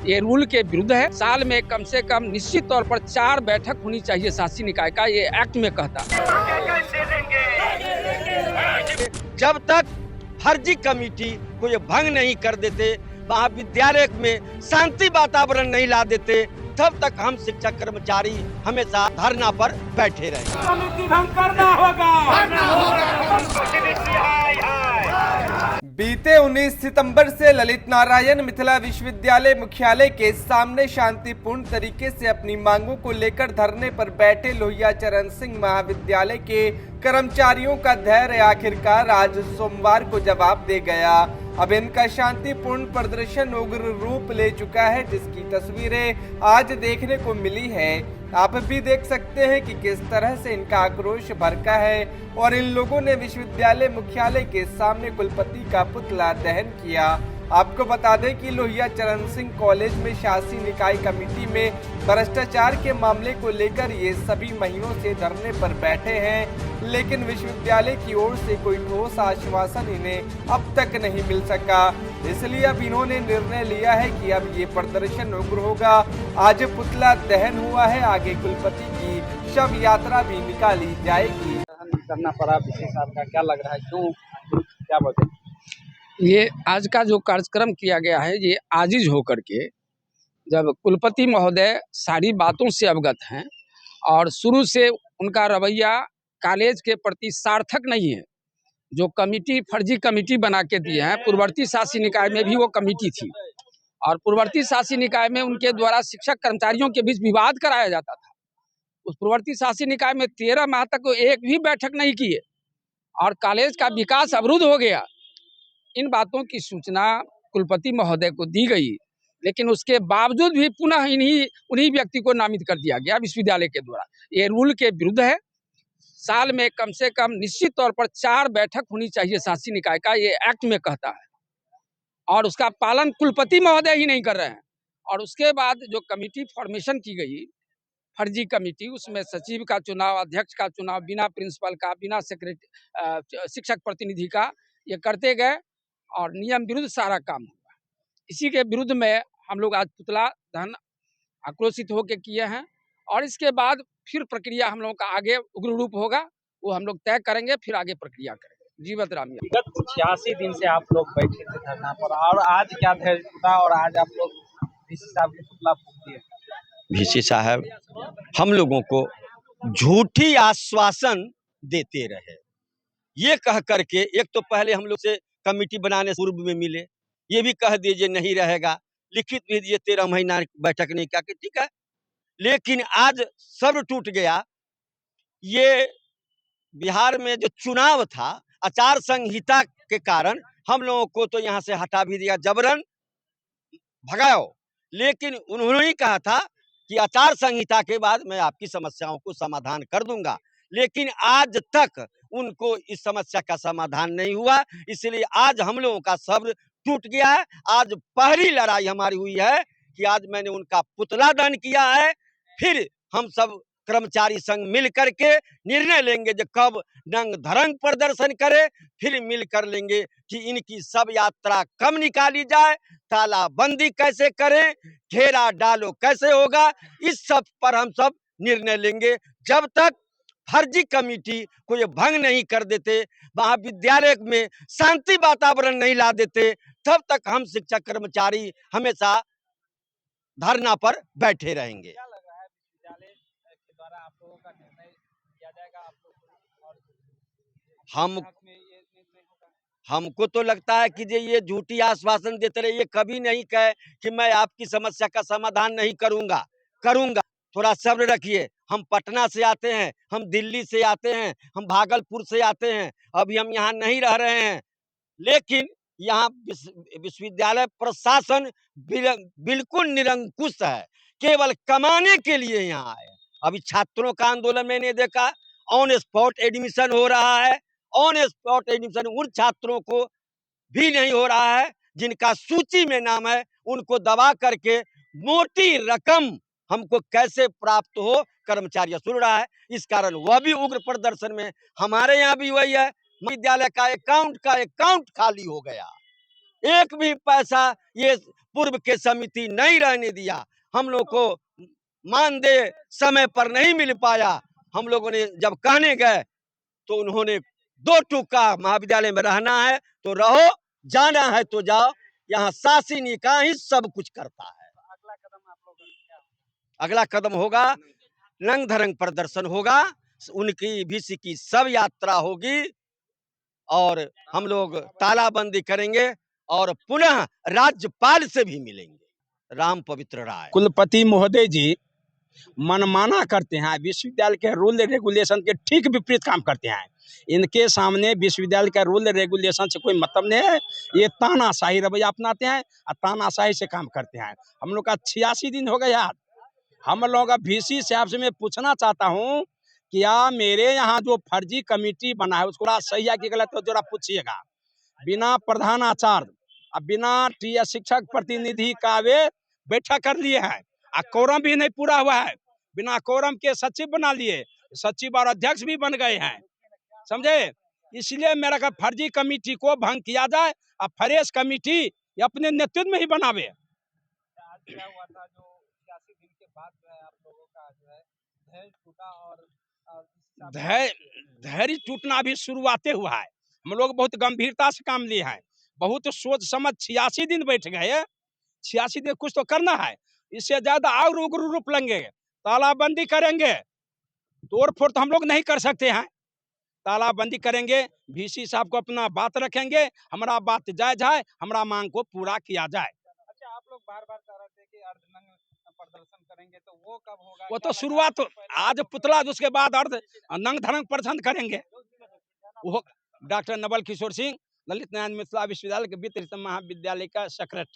ये रूल के विरुद्ध है। साल में कम से कम निश्चित तौर पर 4 बैठक होनी चाहिए शासी निकाय का, ये एक्ट में कहता है। जब तक फर्जी कमेटी को ये भंग नहीं कर देते, महाविद्यालय में शांति वातावरण नहीं ला देते, तब तक हम शिक्षक कर्मचारी हमेशा धरना पर बैठे रहेंगे। कमेटी भंग करना होगा। बीते 19 सितंबर से ललित नारायण मिथिला विश्वविद्यालय मुख्यालय के सामने शांतिपूर्ण तरीके से अपनी मांगों को लेकर धरने पर बैठे लोहिया चरण सिंह महाविद्यालय के कर्मचारियों का धैर्य आखिरकार आज सोमवार को जवाब दे गया। अब इनका शांतिपूर्ण प्रदर्शन उग्र रूप ले चुका है, जिसकी तस्वीरें आज देखने को मिली है। आप भी देख सकते हैं कि किस तरह से इनका आक्रोश भड़का है और इन लोगों ने विश्वविद्यालय मुख्यालय के सामने कुलपति का पुतला दहन किया। आपको बता दें कि लोहिया चरण सिंह कॉलेज में शासी निकाय कमेटी में भ्रष्टाचार के मामले को लेकर ये सभी महीनों से धरने पर बैठे हैं, लेकिन विश्वविद्यालय की ओर से कोई ठोस आश्वासन इन्हें अब तक नहीं मिल सका। इसलिए अब इन्होंने निर्णय लिया है कि अब ये प्रदर्शन उग्र होगा। आज पुतला दहन हुआ है, आगे कुलपति की शव यात्रा भी निकाली जाएगी। करना पड़ा विशेष साहब का, क्या लग रहा है, क्यों, क्या बोलते हैं? ये आज का जो कार्यक्रम किया गया है, ये आजिज होकर के, जब कुलपति महोदय सारी बातों से अवगत हैं और शुरू से उनका रवैया कॉलेज के प्रति सार्थक नहीं है। जो कमेटी फर्जी कमेटी बना के दिए हैं, पूर्ववर्ती शासी निकाय में भी वो कमेटी थी और पूर्ववर्ती शासी निकाय में उनके द्वारा शिक्षक कर्मचारियों के बीच विवाद कराया जाता था। उस पूर्ववर्ती शासी निकाय में 13 माह तक एक भी बैठक नहीं किए और कॉलेज का विकास अवरुद्ध हो गया। इन बातों की सूचना कुलपति महोदय को दी गई, लेकिन उसके बावजूद भी पुनः उन्हीं व्यक्ति को नामित कर दिया गया विश्वविद्यालय के द्वारा। ये रूल के विरुद्ध है। साल में कम से कम निश्चित तौर पर 4 बैठक होनी चाहिए शासी निकाय का, ये एक्ट में कहता है और उसका पालन कुलपति महोदय ही नहीं कर रहे हैं। और उसके बाद जो कमेटी फॉर्मेशन की गई, फर्जी कमेटी, उसमें सचिव का चुनाव, अध्यक्ष का चुनाव बिना प्रिंसिपल का, बिना सेक्रेटरी शिक्षक प्रतिनिधि का, ये करते गए और नियम विरुद्ध सारा काम हुआ। इसी के विरुद्ध में हम लोग आज पुतला दहन आक्रोशित होकर किए हैं और इसके बाद फिर प्रक्रिया हम लोगों का आगे उग्र रूप होगा, वो हम लोग तय करेंगे, फिर आगे प्रक्रिया करेंगे। जीवत राम। विगत 86 दिन से आप लोग बैठे थे धरना पर, और आज क्या धैर्य टूटा और आज आप लोग डीसी साहब के पुतला फूंक दिए? डीसी साहब हम लोगों को झूठी आश्वासन देते रहे, ये कह करके एक तो पहले हम लोग से कमेटी बनाने से पूर्व में मिले, ये भी कह दीजिए नहीं रहेगा, लिखित भी दिए 13 महीना बैठक नहीं किया कि ठीक है, लेकिन आज सब टूट गया। ये बिहार में जो चुनाव था, आचार संहिता के कारण हम लोगों को तो यहाँ से हटा भी दिया, जबरन भगाओ, लेकिन उन्होंने ही कहा था कि आचार संहिता के बाद मैं आपकी समस्याओं को समाधान कर दूंगा, लेकिन आज तक उनको इस समस्या का समाधान नहीं हुआ। इसलिए आज हम लोगों का सब्र टूट गया है। आज पहली लड़ाई हमारी हुई है कि आज मैंने उनका पुतला दहन किया है। फिर हम सब कर्मचारी संघ मिल करके निर्णय लेंगे जो कब नंग धरंग प्रदर्शन करे, फिर मिल कर लेंगे कि इनकी सब यात्रा कब निकाली जाए, तालाबंदी कैसे करें, घेरा डालो कैसे होगा, इस सब पर हम सब निर्णय लेंगे। जब तक फर्जी कमेटी को ये भंग नहीं कर देते, महाविद्यालय में शांति वातावरण नहीं ला देते, तब तक हम शिक्षक कर्मचारी हमेशा धरना पर बैठे रहेंगे। क्या लग रहा है, विश्वविद्यालय के द्वारा आप लोगों का निर्णय किया जाएगा, आप लोग और हम में ये निर्णय होगा? हमको तो लगता है कि ये झूठी आश्वासन देते रहे, ये कभी नहीं कहे कि मैं आपकी समस्या का समाधान नहीं करूंगा। थोड़ा सब्र रखिए। हम पटना से आते हैं, हम दिल्ली से आते हैं, हम भागलपुर से आते हैं, अभी हम यहाँ नहीं रह रहे हैं, लेकिन यहाँ विश्वविद्यालय प्रशासन बिल्कुल निरंकुश है, केवल कमाने के लिए यहाँ आए। अभी छात्रों का आंदोलन मैंने देखा, ऑन स्पॉट एडमिशन हो रहा है, ऑन स्पॉट एडमिशन उन छात्रों को भी नहीं हो रहा है जिनका सूची में नाम है, उनको दबा करके मोटी रकम हमको कैसे प्राप्त हो, कर्मचारी सुन रहा है। इस कारण वह भी उग्र प्रदर्शन में, हमारे यहाँ भी वही है, विद्यालय का अकाउंट खाली हो गया। एक भी पैसा ये पूर्व के समिति नहीं रहने दिया। हम लोग को मानदेय समय पर नहीं मिल पाया। हम लोगों ने जब कहने गए तो उन्होंने दो टूका, महाविद्यालय में रहना है तो रहो, जाना है तो जाओ, यहाँ शासी निकाय ही सब कुछ करता है। अगला कदम आप लोगों का क्या होगा? अगला कदम होगा रंग धरंग प्रदर्शन होगा, उनकी बीसी की सब यात्रा होगी और हम लोग तालाबंदी करेंगे और पुनः राज्यपाल से भी मिलेंगे। राम पवित्र राय। कुलपति महोदय जी मनमाना करते हैं, विश्वविद्यालय के रूल रेगुलेशन के ठीक विपरीत काम करते हैं। इनके सामने विश्वविद्यालय का रूल रेगुलेशन से कोई मतलब नहीं है। ये तानाशाही रवैया अपनाते हैं और तानाशाही से काम करते हैं। हम लोग का 86 दिन हो गया यार। हम लोग का VC साहब से मैं पूछना चाहता हूँ, क्या मेरे यहाँ जो फर्जी कमेटी बना है उसको सही है कि गलत है, जरा पूछिएगा। बिना प्रधानाचार्य और बिना शिक्षक प्रतिनिधि का वे बैठक कर लिए हैं, कोरम भी नहीं पूरा हुआ है। बिना कोरम के सचिव बना लिए, सचिव और अध्यक्ष भी बन गए हैं, समझे। इसलिए मेरा का फर्जी कमेटी को भंग किया जाए और फ्रेश कमेटी अपने नेतृत्व में ही बनावे। आज क्या हुआ था जो 86 दिन के बाद जो है आप लोगों का जो है धैर्य टूटा और धैर्य टूटना भी शुरुआते हुआ है। हम लोग बहुत गंभीरता से काम लिए हैं, बहुत सोच समझ 86 दिन बैठ गए। 86 दिन कुछ तो करना है, इससे ज्यादा और उग्र रूप लेंगे, तालाबंदी करेंगे। तोड़ फोड़ तो हम लोग नहीं कर सकते हैं, तालाबंदी करेंगे। VC साहब को अपना बात रखेंगे, हमारा बात जायज है, हमारा मांग को पूरा किया जाए। अच्छा, आप लोग बार बार कह रहे थे कि अर्धनग्न प्रदर्शन करेंगे, तो वो कब होगा? वो तो शुरुआत आज पुतला, उसके बाद अर्ध नंग धरंग प्रदर्शन करेंगे। वो डॉक्टर नवल किशोर सिंह, ललित नारायण मिथिला विश्वविद्यालय के वित्त महाविद्यालय का सेक्रेटरी।